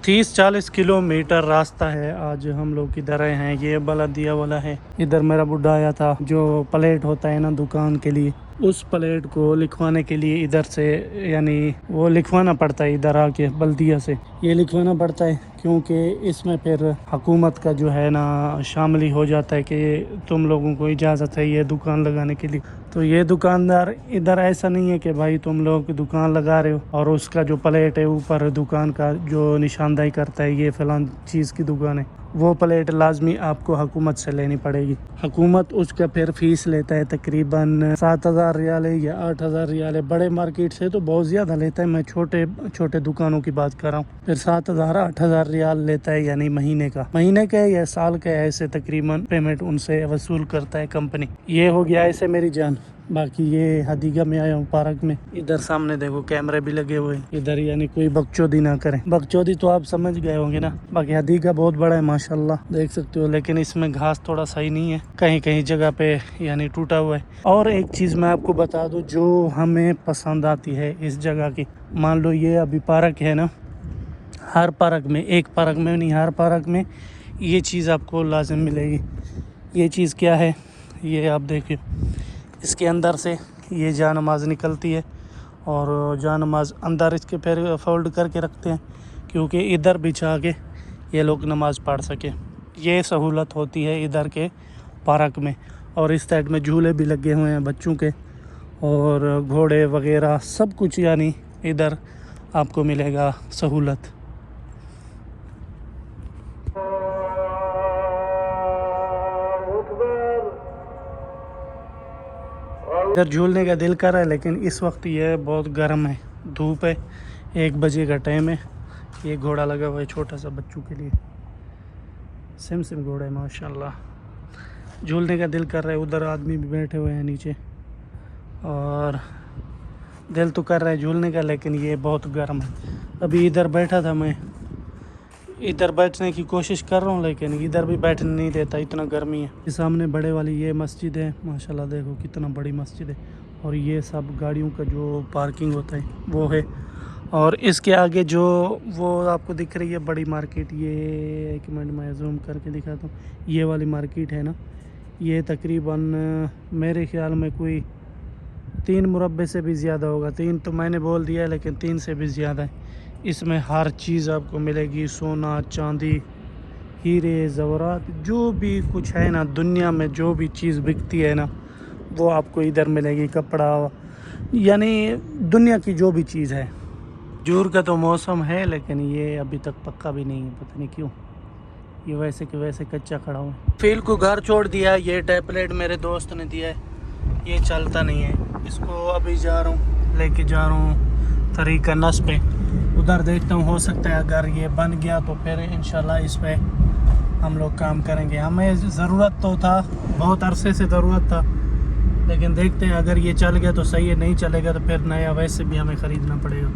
30-40 kilometre रास्ता है। आज हम लोग किधर आए हैं, ये बलदिया वाला है। इधर मेरा बुढ़ा आया था, जो प्लेट होता है ना दुकान के लिए, उस प्लेट को लिखवाने के लिए इधर से, यानी वो लिखवाना पड़ता है इधर आके बल्दिया से। ये लिखवाना पड़ता है क्योंकि इसमें फिर हुकूमत का जो है ना शामिल हो जाता है कि तुम लोगों को इजाज़त है ये दुकान लगाने के लिए। तो ये दुकानदार इधर ऐसा नहीं है कि भाई तुम लोग दुकान लगा रहे हो और उसका जो प्लेट है ऊपर दुकान का जो निशानदाही करता है ये फलां चीज़ की दुकान है, वो प्लेट लाजमी आपको हुकूमत से लेनी पड़ेगी। हुकूमत उसका फिर फीस लेता है तकरीबन 7,000 रियाल है या 8,000 रियाल है। बड़े मार्केट से तो बहुत ज़्यादा लेता है, मैं छोटे छोटे दुकानों की बात कर रहा हूँ। फिर 7,000-8,000 रियाल लेता है, यानी महीने का या साल का, ऐसे तकरीबन पेमेंट उनसे वसूल करता है कंपनी। ये हो गया ऐसे मेरी जान। बाकी ये हदीगा में आया हूँ पार्क में। इधर सामने देखो कैमरे भी लगे हुए हैं इधर, यानी कोई बकचोदी ना करे। बकचोदी तो आप समझ गए होंगे ना। बाकी हदीगा बहुत बड़ा है माशाल्लाह, देख सकते हो, लेकिन इसमें घास थोड़ा सही नहीं है, कहीं कहीं जगह पे यानी टूटा हुआ है। और एक चीज़ मैं आपको बता दूँ जो हमें पसंद आती है इस जगह की, मान लो ये अभी पार्क है ना, हर पार्क में, एक पार्क में नहीं, हर पार्क में ये चीज़ आपको लाजिम मिलेगी। ये चीज़ क्या है, ये आप देखिए, इसके अंदर से ये जा नमाज निकलती है और जा नमाज अंदर इसके फिर फोल्ड करके रखते हैं क्योंकि इधर बिछा के ये लोग नमाज पढ़ सके। ये सहूलत होती है इधर के पार्क में। और इस साइड में झूले भी लगे हुए हैं बच्चों के और घोड़े वगैरह सब कुछ, यानी इधर आपको मिलेगा सहूलत। इधर झूलने का दिल कर रहा है लेकिन इस वक्त ये बहुत गर्म है, धूप है, 1 बजे का टाइम है। ये घोड़ा लगा हुआ है छोटा सा बच्चों के लिए, सिम घोड़ा है माशाल्लाह। झूलने का दिल कर रहा है, उधर आदमी भी बैठे हुए हैं नीचे और दिल तो कर रहा है झूलने का, लेकिन ये बहुत गर्म है। अभी इधर बैठा था मैं, इधर बैठने की कोशिश कर रहा हूँ लेकिन इधर भी बैठने नहीं देता, इतना गर्मी है। ये सामने बड़े वाली ये मस्जिद है माशाल्लाह, देखो कितना बड़ी मस्जिद है। और ये सब गाड़ियों का जो पार्किंग होता है वो है। और इसके आगे जो वो आपको दिख रही है बड़ी मार्केट, ये 1 मिनट मैं जूम करके दिखाता हूँ। ये वाली मार्केट है ना, ये तकरीबन मेरे ख्याल में कोई 3 मुरब्बे से भी ज़्यादा होगा। 3 तो मैंने बोल दिया लेकिन 3 से भी ज़्यादा है। इसमें हर चीज़ आपको मिलेगी, सोना चांदी हीरे ज़वरात, जो भी कुछ है ना दुनिया में, जो भी चीज़ बिकती है ना वो आपको इधर मिलेगी। कपड़ा, यानी दुनिया की जो भी चीज़ है। जूर का तो मौसम है लेकिन ये अभी तक पक्का भी नहीं है, पता नहीं क्यों ये वैसे के वैसे कच्चा खड़ा हुआ है। फील को घर छोड़ दिया। ये टैबलेट मेरे दोस्त ने दिया है, ये चलता नहीं है, इसको अभी जा रहा हूँ लेके जा रहा हूँ तरीका नस पे। उधर देखता हूँ, हो सकता है अगर ये बन गया तो फिर इंशाल्लाह इस पे हम लोग काम करेंगे। हमें ज़रूरत तो था, बहुत अरसे से ज़रूरत था, लेकिन देखते हैं अगर ये चल गया तो सही है, नहीं चलेगा तो फिर नया वैसे भी हमें ख़रीदना पड़ेगा।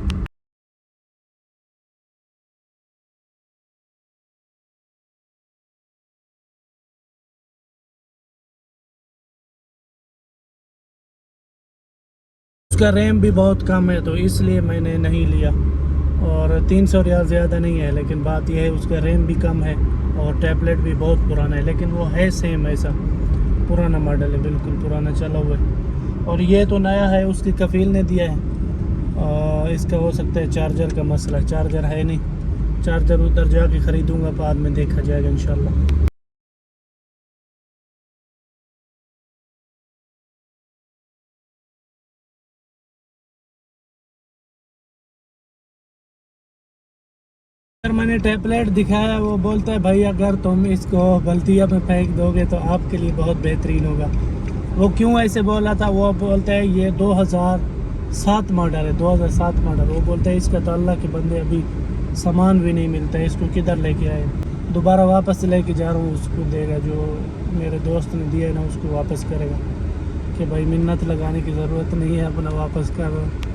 उसका रैम भी बहुत कम है तो इसलिए मैंने नहीं लिया। और 300 रियाल ज़्यादा नहीं है, लेकिन बात यह है उसका रैम भी कम है और टैबलेट भी बहुत पुराना है, लेकिन वो है सेम ऐसा पुराना मॉडल है, बिल्कुल पुराना चला हुआ है। और ये तो नया है, उसकी कफील ने दिया है। इसका हो सकता है चार्जर का मसला, चार्जर है नहीं, चार्जर उधर जाके ख़रीदूँगा, बाद में देखा जाएगा इंशाल्लाह। अगर मैंने टैबलेट दिखाया, वो बोलता है भाई अगर तुम इसको बल्दिया में फेंक दोगे तो आपके लिए बहुत बेहतरीन होगा। वो क्यों ऐसे बोला था, वो बोलता है ये 2007 मॉडल है, 2007 मॉडल। वो बोलता है इसका तो अल्लाह के बंदे अभी सामान भी नहीं मिलता है, इसको किधर लेके आए। दोबारा वापस लेके जा रहा हूँ, उसको देगा, जो मेरे दोस्त ने दिया है ना उसको वापस करेगा कि भाई मिन्नत लगाने की ज़रूरत नहीं है, अपना वापस कर।